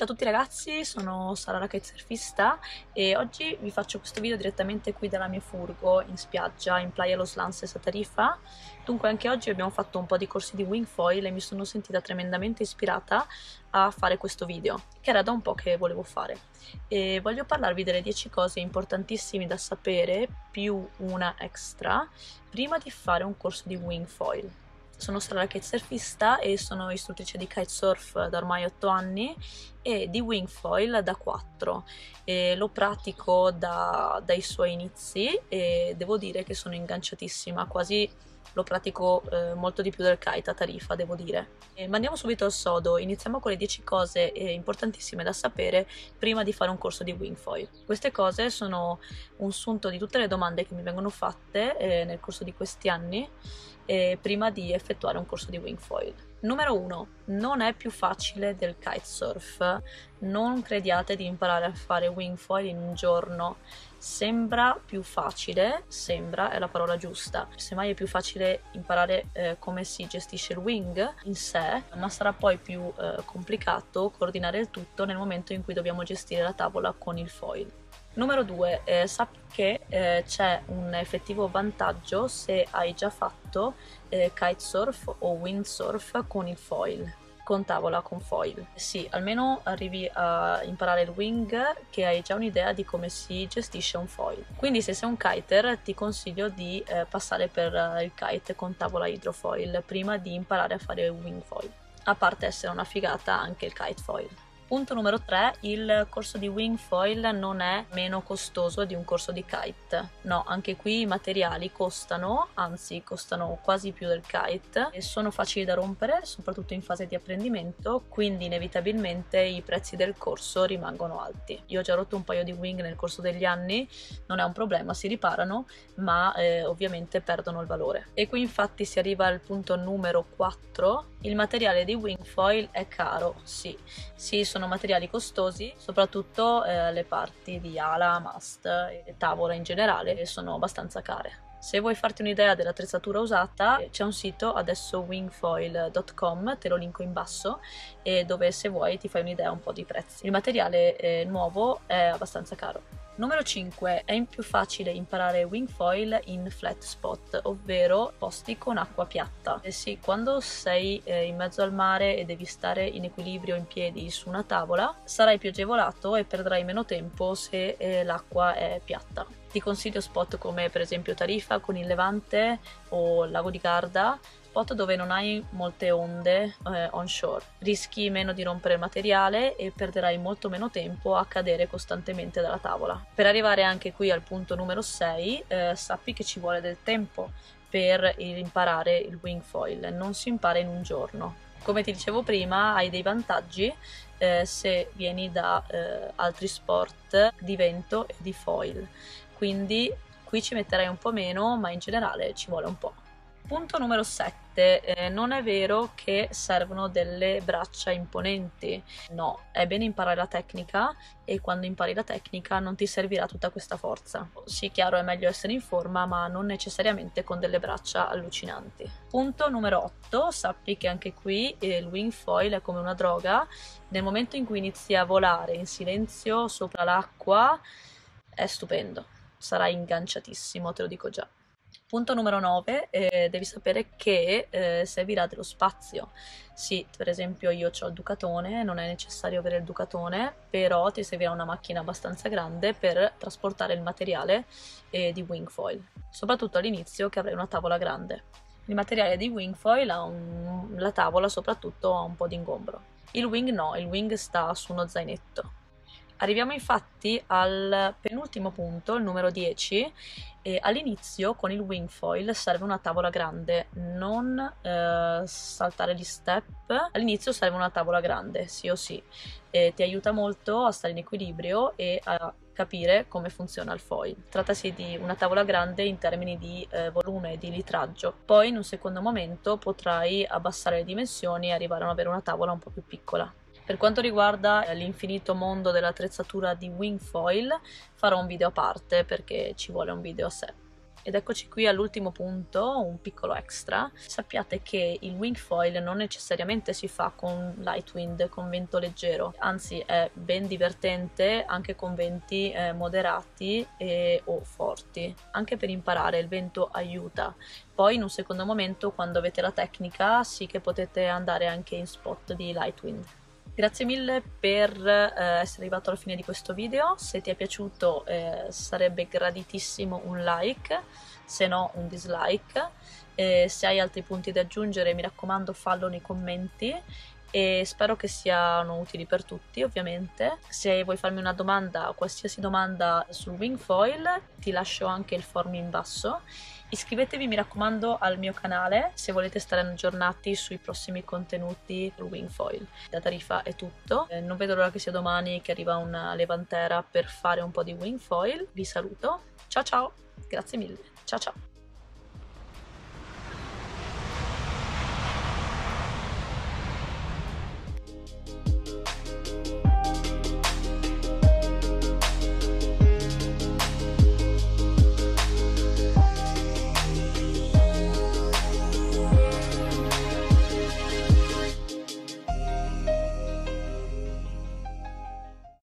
Ciao a tutti ragazzi, sono Sara la kitesurfista e oggi vi faccio questo video direttamente qui dalla mia furgo in spiaggia in Playa Los Lances a Tarifa. Dunque anche oggi abbiamo fatto un po' di corsi di wingfoil e mi sono sentita tremendamente ispirata a fare questo video, che era da un po' che volevo fare. E voglio parlarvi delle 10 cose importantissime da sapere, più una extra, prima di fare un corso di wingfoil. Sono Sara la kitesurfista e sono istruttrice di kitesurf da ormai 8 anni e di wingfoil da 4. Lo pratico dai suoi inizi e devo dire che sono inganciatissima, quasi lo pratico molto di più del kite a Tarifa, devo dire. Ma andiamo subito al sodo, iniziamo con le 10 cose importantissime da sapere prima di fare un corso di wingfoil. Queste cose sono un sunto di tutte le domande che mi vengono fatte nel corso di questi anni prima di effettuare un corso di wingfoil. Numero 1. Non è più facile del kitesurf. Non crediate di imparare a fare wingfoil in un giorno. Sembra più facile, sembra è la parola giusta, semmai è più facile imparare come si gestisce il wing in sé, ma sarà poi più complicato coordinare il tutto nel momento in cui dobbiamo gestire la tavola con il foil. Numero 2, sappi che c'è un effettivo vantaggio se hai già fatto kitesurf o windsurf con il foil, con tavola, con foil. Sì, almeno arrivi a imparare il wing che hai già un'idea di come si gestisce un foil. Quindi se sei un kiter ti consiglio di passare per il kite con tavola idrofoil prima di imparare a fare wingfoil. A parte essere una figata anche il kitefoil. Punto numero 3, il corso di wingfoil non è meno costoso di un corso di kite. No, anche qui i materiali costano, anzi costano quasi più del kite e sono facili da rompere, soprattutto in fase di apprendimento, quindi inevitabilmente i prezzi del corso rimangono alti. Io ho già rotto un paio di wing nel corso degli anni, non è un problema, si riparano, ma ovviamente perdono il valore. E qui infatti si arriva al punto numero 4, il materiale di wingfoil è caro, sì, sono materiali costosi, soprattutto le parti di ala, mast e tavola in generale sono abbastanza care. Se vuoi farti un'idea dell'attrezzatura usata, c'è un sito, adesso wingfoil.com, te lo linko in basso, dove se vuoi ti fai un'idea un po' di prezzi. Il materiale nuovo è abbastanza caro. Numero 5. È più facile imparare wingfoil in flat spot, ovvero posti con acqua piatta. Sì, quando sei in mezzo al mare e devi stare in equilibrio in piedi su una tavola, sarai più agevolato e perdrai meno tempo se l'acqua è piatta. Ti consiglio spot come per esempio Tarifa con il Levante o Lago di Garda, spot dove non hai molte onde onshore. Rischi meno di rompere il materiale e perderai molto meno tempo a cadere costantemente dalla tavola. Per arrivare anche qui al punto numero 6, sappi che ci vuole del tempo per imparare il wingfoil, non si impara in un giorno. Come ti dicevo prima, hai dei vantaggi se vieni da altri sport di vento e di foil, quindi qui ci metterai un po' meno, ma in generale ci vuole un po'. Punto numero 7, non è vero che servono delle braccia imponenti. No, è bene imparare la tecnica e quando impari la tecnica non ti servirà tutta questa forza. Sì, chiaro, è meglio essere in forma, ma non necessariamente con delle braccia allucinanti. Punto numero 8, sappi che anche qui il wingfoil è come una droga. Nel momento in cui inizi a volare in silenzio sopra l'acqua è stupendo, sarai inganciatissimo, te lo dico già. Punto numero 9, devi sapere che servirà dello spazio. Sì, per esempio io ho il Ducatone, non è necessario avere il Ducatone, però ti servirà una macchina abbastanza grande per trasportare il materiale di wingfoil, soprattutto all'inizio che avrai una tavola grande. Il materiale di wingfoil la tavola soprattutto ha un po' di ingombro. Il wing no, il wing sta su uno zainetto. Arriviamo infatti al penultimo punto, il numero 10, e all'inizio con il wingfoil serve una tavola grande, non saltare gli step, all'inizio serve una tavola grande, sì o sì, ti aiuta molto a stare in equilibrio e a capire come funziona il foil. Trattasi di una tavola grande in termini di volume e di litraggio. Poi in un secondo momento potrai abbassare le dimensioni e arrivare ad avere una tavola un po' più piccola. Per quanto riguarda l'infinito mondo dell'attrezzatura di wingfoil, farò un video a parte perché ci vuole un video a sé. Ed eccoci qui all'ultimo punto, un piccolo extra. Sappiate che il wingfoil non necessariamente si fa con light wind, con vento leggero, anzi è ben divertente anche con venti moderati o forti. Anche per imparare il vento aiuta. Poi in un secondo momento, quando avete la tecnica, sì che potete andare anche in spot di light wind. Grazie mille per essere arrivato alla fine di questo video. Se ti è piaciuto sarebbe graditissimo un like, se no un dislike. Se hai altri punti da aggiungere, mi raccomando, fallo nei commenti e spero che siano utili per tutti, ovviamente. Se vuoi farmi una domanda, qualsiasi domanda sul wingfoil, ti lascio anche il form in basso. Iscrivetevi, mi raccomando, al mio canale se volete stare aggiornati sui prossimi contenuti sul wingfoil. Da Tarifa è tutto, non vedo l'ora che sia domani che arriva una levantera per fare un po' di wingfoil. Vi saluto, ciao ciao, grazie mille, ciao ciao.